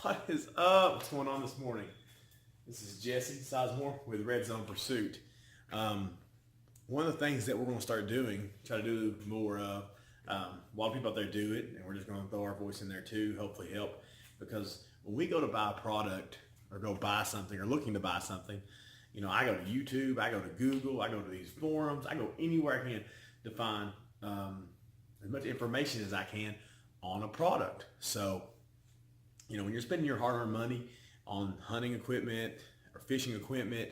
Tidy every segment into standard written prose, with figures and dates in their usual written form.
What is up? What's going on this morning? This is Jesse Sizemore with Red Zone Pursuit. One of the things that we're going to start doing, try to do more of, a lot of people out there do it, and we're just going to throw our voice in there too, hopefully help. Because when we go to buy a product or go buy something or looking to buy something, you know, I go to YouTube, I go to Google, I go to these forums, I go anywhere I can to find as much information as I can on a product. So, you know, when you're spending your hard-earned money on hunting equipment or fishing equipment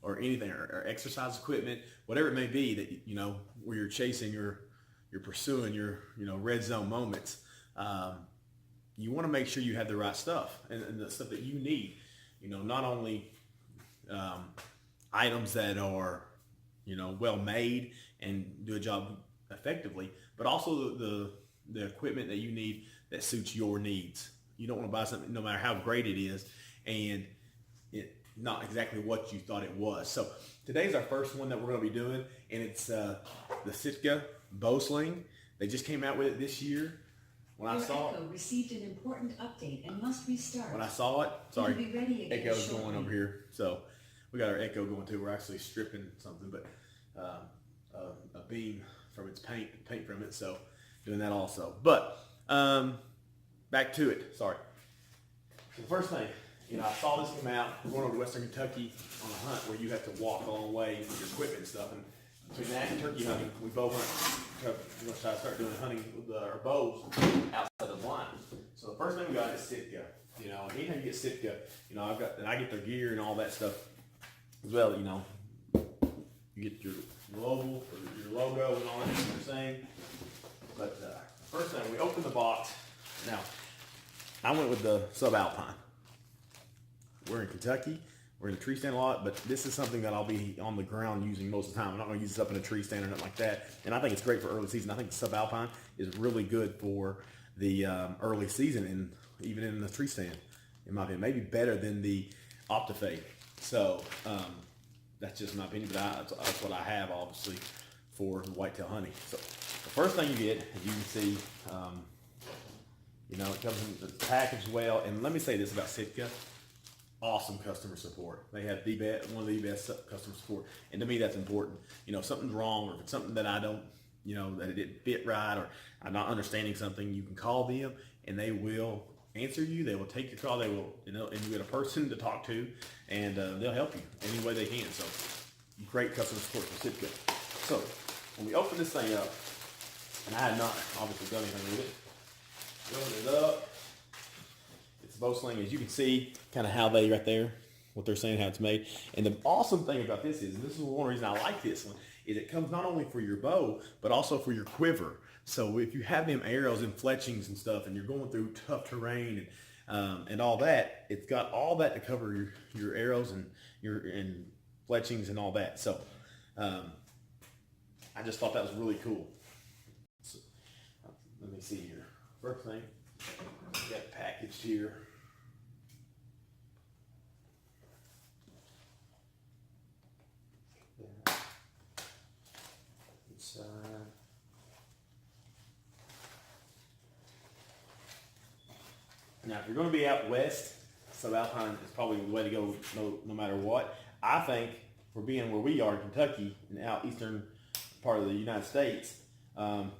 or anything, or exercise equipment, whatever it may be that, you know, where you're chasing you're pursuing your, you know, red zone moments, you want to make sure you have the right stuff and the stuff that you need, you know, not only items that are, you know, well made and do a job effectively, but also the equipment that you need that suits your needs. You don't want to buy something, no matter how great it is, and it not exactly what you thought it was. So today's our first one that we're going to be doing, and it's the Sitka Bow Sling. They just came out with it this year. When I saw it, received an important update and must restart. When I saw it, sorry, It'll be ready again echo's shortly. going over here. So we got our echo going too. We're actually stripping something, but a beam from its paint from it. So doing that also. But back to it. Sorry. So the first thing, you know, I saw this come out. We're going over to Western Kentucky on a hunt where you have to walk a long way with your equipment and stuff. And between that and turkey hunting, we both hunt. We're going to try to start doing hunting with our bows outside the blind. So the first thing we got is Sitka. You know, anytime you get Sitka, you know, I get their gear and all that stuff as well. You know, you get your logo and all that kind of thing. But first thing, we open the box. Now, I went with the subalpine. We're in Kentucky. We're in a tree stand a lot, but this is something that I'll be on the ground using most of the time. I'm not going to use this up in a tree stand or nothing like that. And I think it's great for early season. I think the subalpine is really good for the early season and even in the tree stand, in my opinion. Maybe better than the Optifade. So that's just my opinion, but that's what I have, obviously, for whitetail hunting. So the first thing you get, as you can see, you know, it comes in the package well. And let me say this about Sitka. Awesome customer support. They have one of the best customer support. And to me, that's important. You know, if something's wrong or if it's something that I don't, you know, that it didn't fit right or I'm not understanding something, you can call them and they will answer you. They will take your call. They will, you know, and you get a person to talk to and they'll help you any way they can. So great customer support from Sitka. So when we open this thing up, and I had not obviously done anything with it, open it up. It's a bow sling, as you can see, kind of how they right there, what they're saying, how it's made. And the awesome thing about this is, and this is one reason I like this one, is it comes not only for your bow, but also for your quiver. So if you have them arrows and fletchings and stuff, and you're going through tough terrain and all that, it's got all that to cover your arrows and your fletchings and all that. So I just thought that was really cool. So, let me see here. First thing, we got packaged here. Inside. Now, if you're going to be out west, subalpine is probably the way to go no matter what. I think for being where we are in Kentucky and out eastern part of the United States,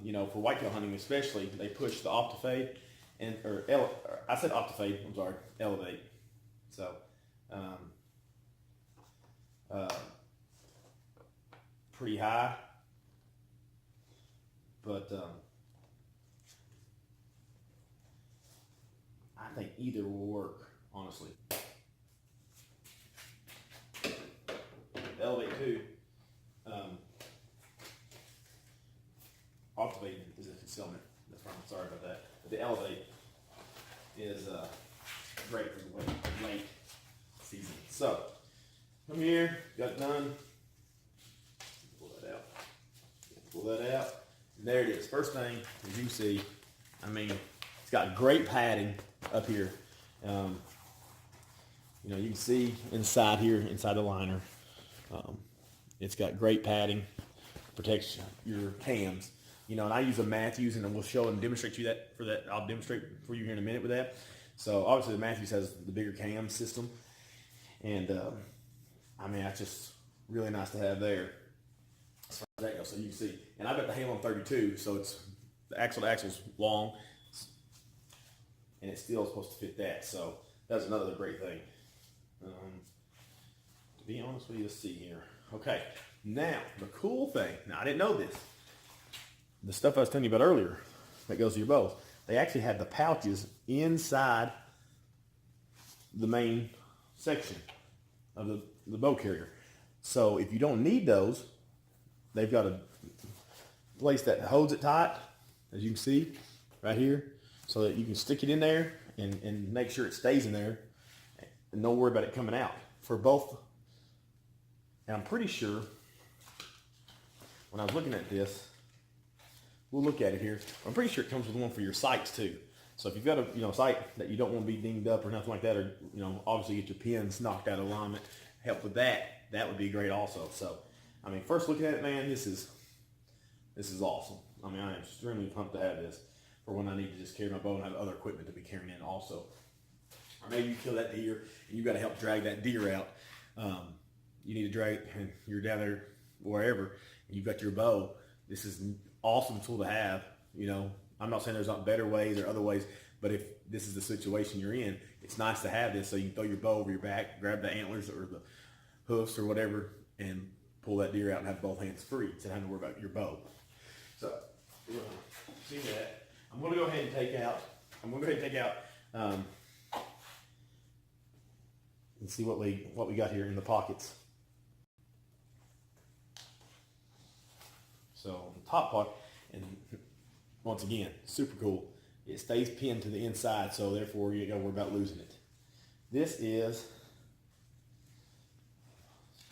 you know, for whitetail hunting especially, they push the Optifade I said Optifade, I'm sorry, Elevate. So, pretty high, but I think either will work, honestly. Elevate too. Optifade is a concealment. That's right. I'm sorry about that. But the Elevate is great for the late season. So come here, got it done. Pull that out. Pull that out. And there it is. First thing, as you see, I mean, it's got great padding up here. You know, you can see inside here, inside the liner, it's got great padding, protects your cams. You know, and I use a Matthews, and we'll show and demonstrate you that for that. I'll demonstrate for you here in a minute with that. So obviously the Matthews has the bigger cam system, and I mean that's just really nice to have there. As far as that goes, so you can see, and I've got the Halon 32, so it's the axle to axle's long, and it's still supposed to fit that. So that's another great thing. To be honest with you, let's see here. Okay, now the cool thing. Now I didn't know this. The stuff I was telling you about earlier that goes to your bows. They actually have the pouches inside the main section of the bow carrier. So if you don't need those, they've got a place that holds it tight, as you can see right here, so that you can stick it in there and make sure it stays in there and don't worry about it coming out. For both, and I'm pretty sure when I was looking at this, we'll look at it here. I'm pretty sure it comes with one for your sights too. So if you've got a sight that you don't want to be dinged up or nothing like that, or obviously get your pins knocked out of alignment, help with that. That would be great also. So I mean, first looking at it, man, this is awesome. I mean, I am extremely pumped to have this for when I need to just carry my bow and have other equipment to be carrying in also. Or maybe you kill that deer and you got to help drag that deer out. You need to drag, and you're down there wherever, and you've got your bow. This is an awesome tool to have. I'm not saying there's not better ways or other ways, but if this is the situation you're in, it's nice to have this so you can throw your bow over your back, grab the antlers or the hoofs or whatever, and pull that deer out and have both hands free instead of having to worry about your bow. So, see that. I'm going to go ahead and take out, and see what we got here in the pockets. So the top part, and once again, super cool. It stays pinned to the inside, so therefore you don't worry about losing it. This is,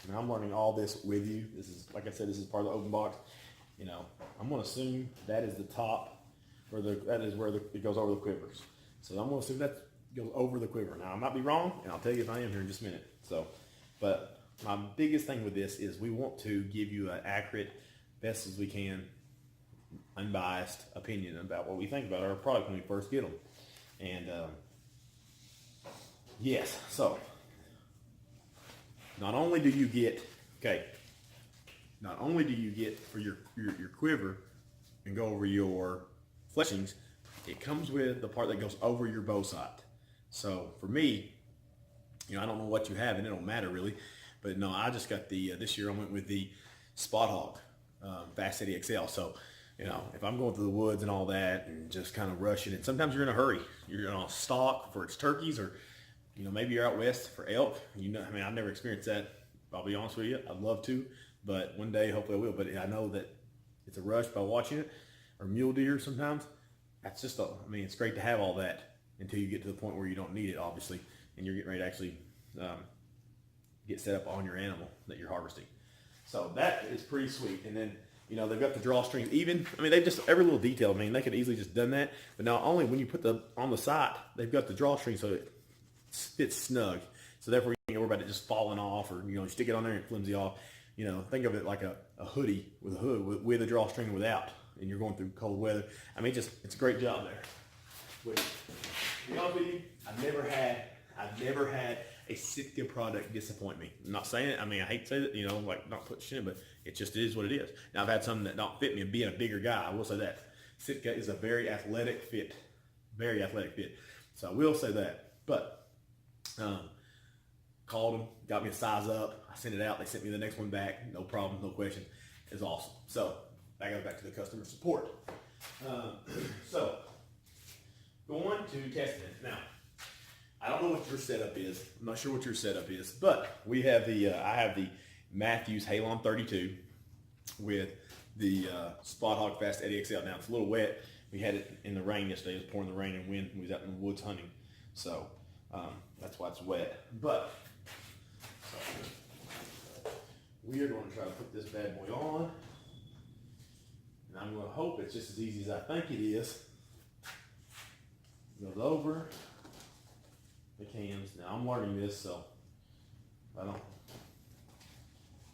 and I'm learning all this with you. This is, like I said, this is part of the open box. I'm going to assume that is the top, that is where it goes over the quivers. So I'm going to assume that goes over the quiver. Now I might be wrong, and I'll tell you if I am here in just a minute. But my biggest thing with this is we want to give you an accurate, best as we can, unbiased opinion about what we think about our product when we first get them. And yes, so not only do you get for your quiver and go over your fleshings, it comes with the part that goes over your bow sight. So for me, I don't know what you have, and it don't matter really, but no, I just got this year I went with the Spot Hog Fast Steady XL. So if I'm going through the woods and all that and just kind of rushing, and sometimes you're in a hurry, you're on a stalk for its turkeys, or maybe you're out west for elk. I've never experienced that. I'll be honest with you, I'd love to, but one day hopefully I will. But I know that it's a rush by watching it, or mule deer sometimes. That's just it's great to have all that until you get to the point where you don't need it, obviously, and you're getting ready to actually get set up on your animal that you're harvesting. So that is pretty sweet. And then they've got the drawstrings. They've just every little detail. They could easily just done that. But not only when you put on the side, they've got the drawstring so it fits snug. So therefore you don't worry about it just falling off, or you stick it on there and it flimsy off. Think of it like a hoodie with a hood with a drawstring without, and you're going through cold weather. It's a great job there. Which, to be honest with you, I've never had a Sitka product disappoint me. I'm not saying it. I hate to say that, not put shit in, but it just is what it is. Now, I've had some that don't fit me, and being a bigger guy, I will say that. Sitka is a very athletic fit. So I will say that. But, called them, got me a size up. I sent it out. They sent me the next one back. No problem, no question. It's awesome. So that goes back to the customer support. So going to testing it. Now, I don't know what your setup is. I'm not sure what your setup is, but we have I have the Matthews Halon 32 with the Spot Hog Fast Steady XL. Now it's a little wet. We had it in the rain yesterday. It was pouring the rain and wind. We was out in the woods hunting, so that's why it's wet. But we are going to try to put this bad boy on, and I'm going to hope it's just as easy as I think it is. Goes over the cams. Now I'm learning this, so I don't.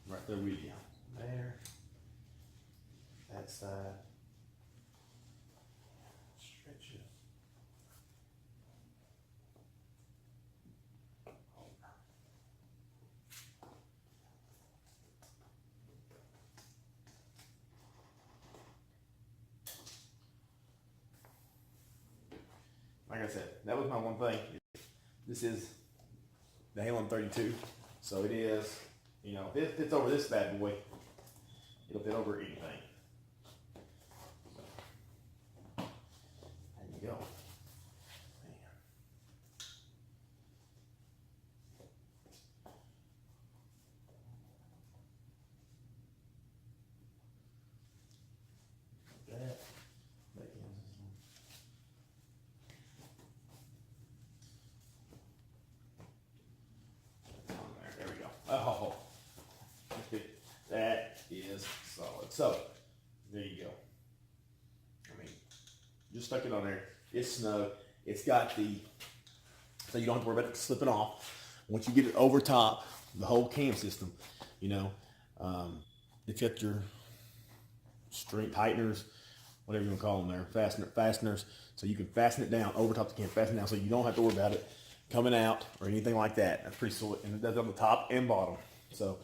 I'm right there with you. There. That side. Stretch it. I said, that was my one thing. This is the Halem 32, so it is, you know, if it fits over this bad boy, it'll fit over anything. So, there you go. That. There we go. Oh, that is solid. So, there you go. I mean, just stuck it on there. It's snug. It's got the, so you don't have to worry about it slipping off. Once you get it over top, the whole cam system, you know, it's got your string tighteners, whatever you want to call them there, fasteners. So you can fasten it down over top the cam, fasten it down so you don't have to worry about it coming out or anything like that. That's pretty solid, and it does on the top and bottom. So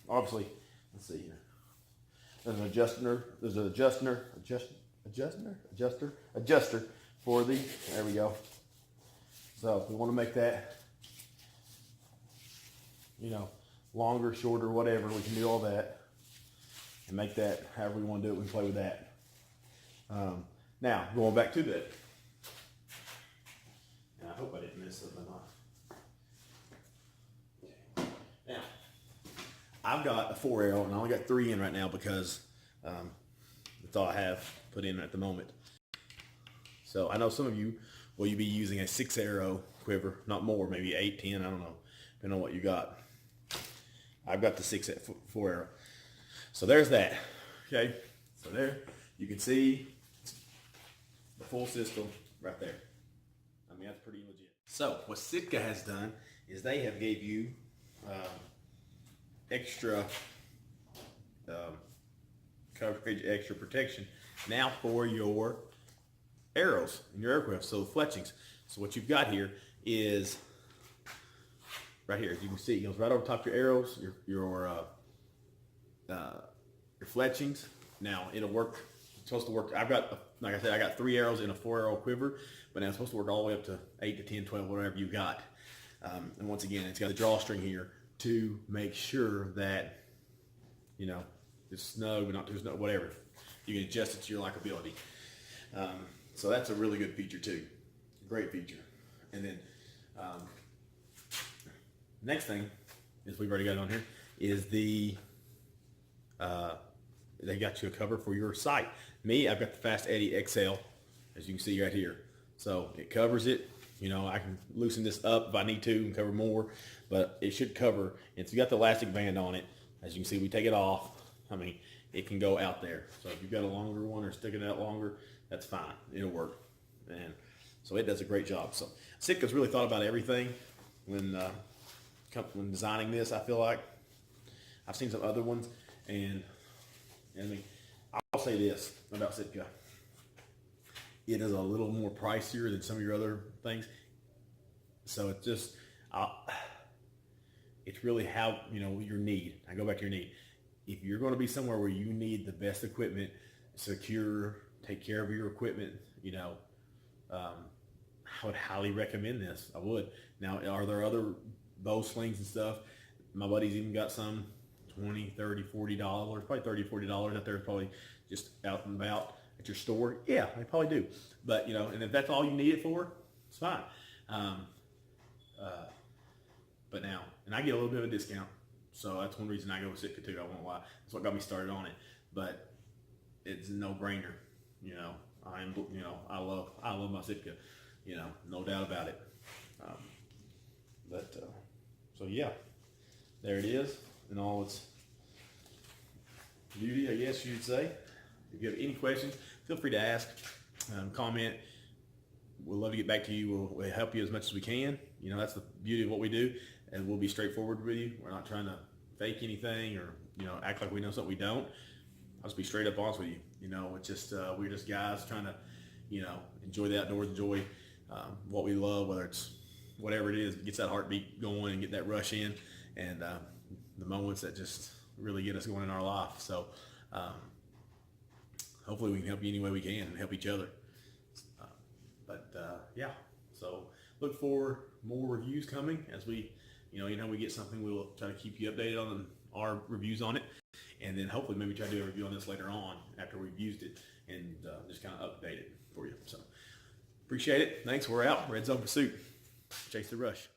obviously, let's see here. There's an adjuster for the, there we go. So if we want to make that, you know, longer, shorter, whatever, we can do all that and make that however we want to do it. We can play with that. Now, going back to that. And I hope I didn't miss something. Okay. Now, I've got a 4 arrow and I only got 3 in right now because that's all I have put in at the moment. So I know some of you will be using a 6 arrow quiver, not more, maybe 8, 10, I don't know, depending on what you got. I've got the 4 arrow. So there's that. Okay. So there you can see the full system right there. I mean, that's pretty legit. So what Sitka has done is they have gave you extra coverage, extra protection now for your arrows and your aircraft. So the fletchings. So what you've got here is right here. As you can see, it goes right over top of your arrows, your fletchings. Now it'll work. It's supposed to work. I've got, like I said, I got 3 arrows in a 4 arrow quiver, but now it's supposed to work all the way up to 8 to 10, 12, whatever you got. And once again, it's got a drawstring here to make sure that, you know, it's snug but not too snug, whatever. You can adjust it to your likability. So that's a really good feature too. Great feature. And then next thing is, we've already got it on here, is the they got you a cover for your sight. Me, I've got the Fast Eddy XL, as you can see right here. So it covers it. You know, I can loosen this up if I need to and cover more, but it should cover. It's got the elastic band on it. As you can see, we take it off. I mean, it can go out there. So if you've got a longer one or sticking out longer, that's fine. It'll work. And so it does a great job. So Sitka's really thought about everything when designing this. I feel like I've seen some other ones, and I mean, I'll say this about Sitka. It is a little more pricier than some of your other things. So it's just, it's really how, you know, your need. I go back to your need. If you're going to be somewhere where you need the best equipment, secure, take care of your equipment, you know, I would highly recommend this. I would. Now, are there other bow slings and stuff? My buddy's even got some $20, $30, $40, probably $30, $40 out there, probably just out and about at your store. Yeah, they probably do. But, you know, and if that's all you need it for, it's fine. But now, and I get a little bit of a discount. So that's one reason I go with Sitka too. I won't lie. That's what got me started on it. But it's a no-brainer. You know, I love my Sitka. You know, no doubt about it. So yeah, there it is in all its beauty, I guess you'd say. If you have any questions, feel free to ask, comment. We'll love to get back to you. We'll help you as much as we can. You know, that's the beauty of what we do, and we'll be straightforward with you. We're not trying to fake anything or, you know, act like we know something we don't. I'll just be straight up honest with you. You know, it's just, we're just guys trying to, you know, enjoy the outdoors, enjoy what we love, whether it's whatever it is, gets that heartbeat going and get that rush in, and the moments that just really get us going in our life. So hopefully we can help you any way we can and help each other. yeah, so look for more reviews coming as we, we get something, we'll try to keep you updated on our reviews on it. And then hopefully maybe try to do a review on this later on after we've used it and just kind of update it for you. So appreciate it. Thanks. We're out. Red Zone Pursuit. Chase the rush.